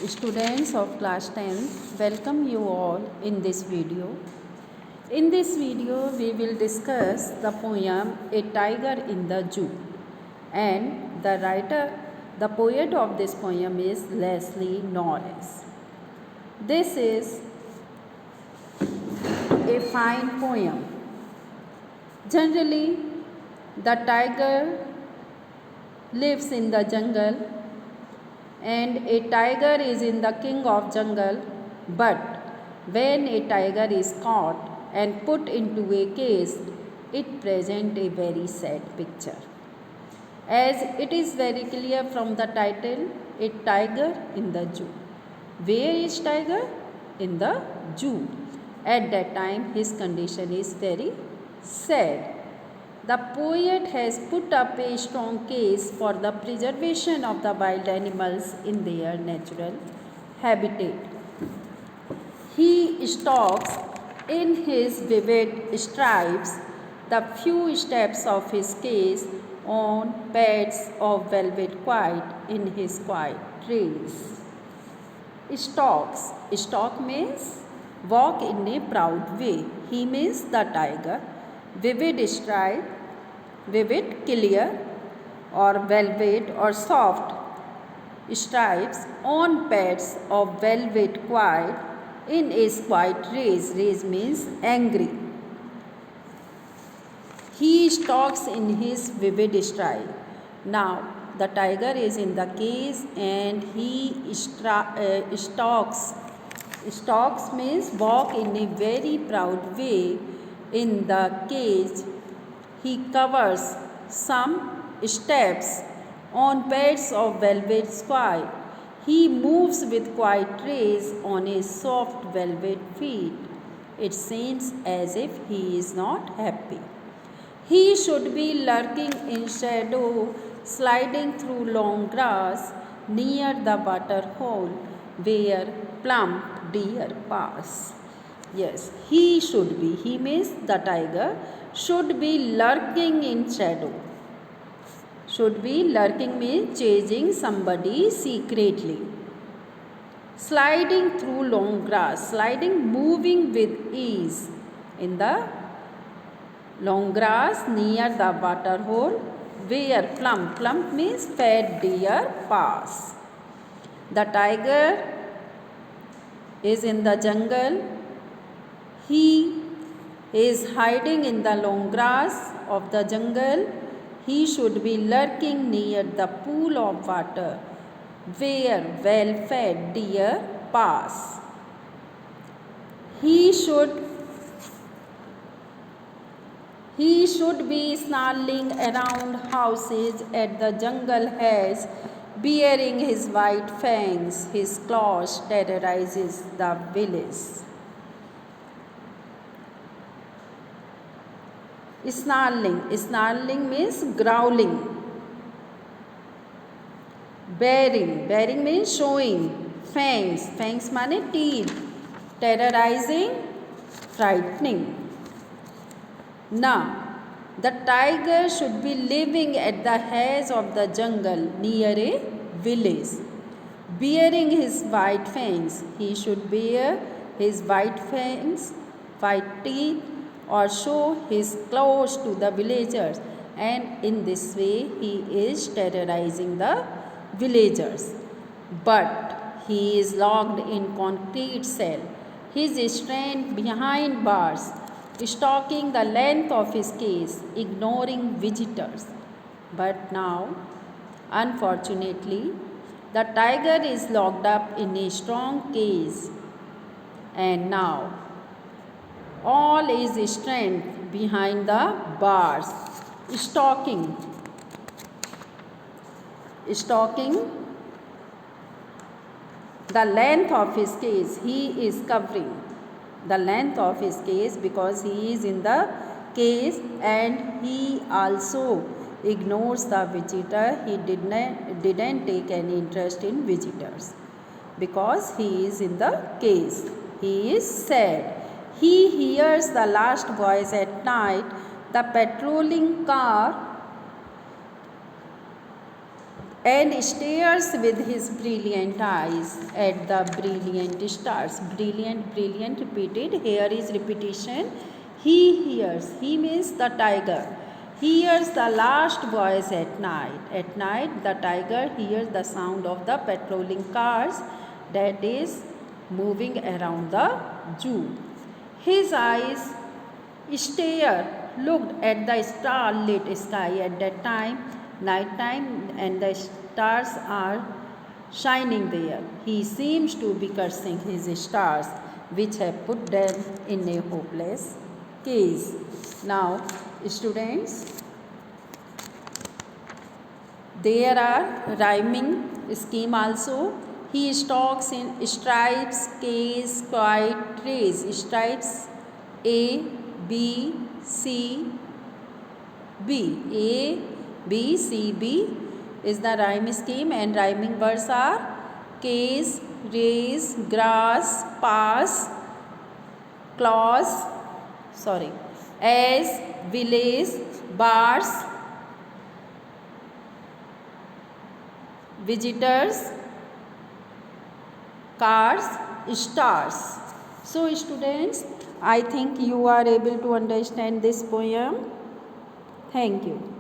Students of class 10, welcome you all in this video. In this video, we will discuss the poem A Tiger in the Zoo. And the poet of this poem is Leslie Norris. This is a fine poem. Generally, the tiger lives in the jungle and a tiger is in the king of jungle, but when a tiger is caught and put into a cage, it presents a very sad picture. As it is very clear from the title, A Tiger in the Zoo. Where is tiger? In the zoo. At that time his condition is very sad. The poet has put up a strong case for the preservation of the wild animals in their natural habitat. He stalks in his vivid stripes the few steps of his case on pads of velvet quiet in his quiet trees. Stalks. Stalk means walk in a proud way. He means the tiger. Vivid stripe, vivid, clear, or velvet or soft stripes on pads of velvet quiet in a quiet race. Race means angry. He stalks in his vivid stripe. Now the tiger is in the cage and he stalks. Stalks means walk in a very proud way in the cage. He covers some steps on pads of velvet sky. He moves with quiet grace on his soft velvet feet. It seems as if he is not happy. He should be lurking in shadow, sliding through long grass near the water hole where plump deer pass. Yes, he should be. He means the tiger should be lurking in shadow. Should be lurking means chasing somebody secretly. Sliding through long grass. Sliding, moving with ease in the long grass near the water hole where plump means fat deer pass. The tiger is in the jungle. He is hiding in the long grass of the jungle. He should be lurking near the pool of water where well-fed deer pass. He should be snarling around houses at the jungle hedge, baring his white fangs. His claws terrorizes the village. Snarling means growling. Baring means showing. Fangs means teeth. Terrorizing, frightening. Now, the tiger should be living at the edge of the jungle near a village, bearing his white fangs. He should bear his white fangs, white teeth, or show his claws to the villagers, and in this way he is terrorizing the villagers. But he is locked in concrete cell. He is strained behind bars, stalking the length of his cage, ignoring visitors. But now, unfortunately, the tiger is locked up in a strong cage, and now all is strength behind the bars, stalking the length of his cage. He is covering the length of his cage because he is in the cage, and he also ignores the visitor. He didn't take any interest in visitors because he is in the cage. He is sad. He hears the last voice at night. The patrolling car and stares with his brilliant eyes at the brilliant stars. Brilliant, brilliant, repeated. Here is repetition. He hears, he means the tiger, hears the last voice at night. At night, the tiger hears the sound of the patrolling cars that is moving around the zoo. His eyes looked at the starlit sky at that time, night time, and the stars are shining there. He seems to be cursing his stars, which have put them in a hopeless case. Now, students, there are rhyming scheme also. He stalks in stripes, case, quite, trace. Stripes A, B, C, B. A, B, C, B is the rhyme scheme, and rhyming words are case, raise, grass, pass, clause, as, village, bars, visitors, cars, stars. So students, I think you are able to understand this poem. Thank you.